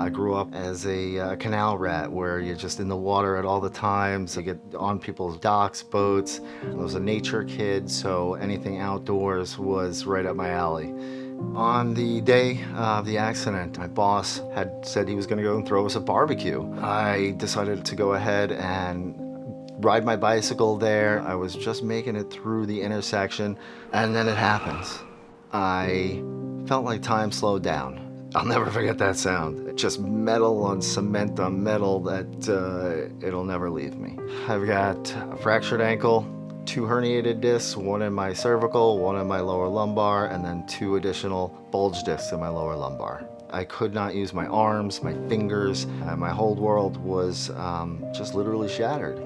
I grew up as a canal rat where you're just in the water at all the times. I get on people's docks, boats. I was a nature kid, so anything outdoors was right up my alley. On the day of the accident, my boss had said he was going to go and throw us a barbecue. I decided to go ahead and ride my bicycle there. I was just making it through the intersection, and then it happens. I felt like time slowed down. I'll never forget that sound. Just metal on cement on metal that it'll never leave me. I've got a fractured ankle, 2 herniated discs, 1 in my cervical, 1 in my lower lumbar, and then 2 additional bulge discs in my lower lumbar. I could not use my arms, my fingers, and my whole world was just literally shattered.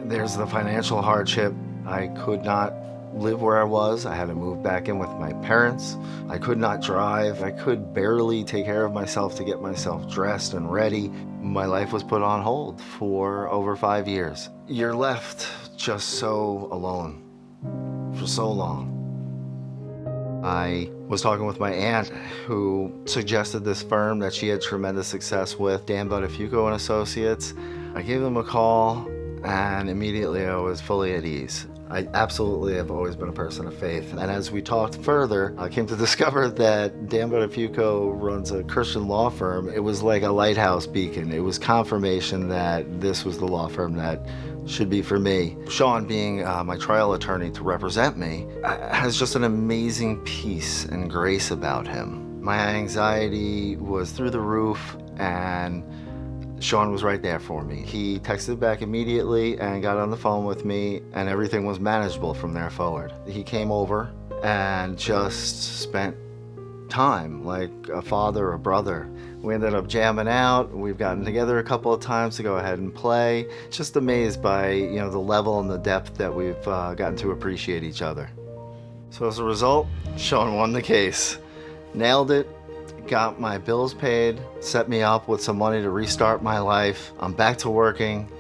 There's the financial hardship. I could not live where I was. I had to move back in with my parents. I could not drive. I could barely take care of myself to get myself dressed and ready. My life was put on hold for over 5 years. You're left just so alone for so long. I was talking with my aunt who suggested this firm that she had tremendous success with, Buttafuoco Associates. I gave them a call and immediately I was fully at ease. I absolutely have always been a person of faith. And as we talked further, I came to discover that Buttafuoco runs a Christian law firm. It was like a lighthouse beacon. It was confirmation that this was the law firm that should be for me. Sean, being my trial attorney to represent me, has just an amazing peace and grace about him. My anxiety was through the roof, and Sean was right there for me. He texted back immediately and got on the phone with me, and everything was manageable from there forward. He came over and just spent time like a father or brother. We ended up jamming out. We've gotten together a couple of times to go ahead and play. Just amazed by the level and the depth that we've gotten to appreciate each other. So as a result, Sean won the case. Nailed it. Got my bills paid, set me up with some money to restart my life. I'm back to working,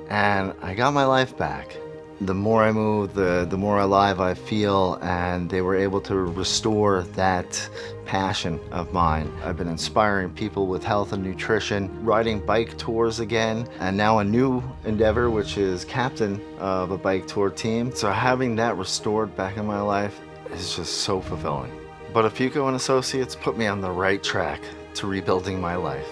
and I got my life back. The more I move, the more alive I feel, and they were able to restore that passion of mine. I've been inspiring people with health and nutrition, riding bike tours again, and now a new endeavor, which is captain of a bike tour team. So having that restored back in my life is just so fulfilling. Buttafuoco Associates put me on the right track to rebuilding my life.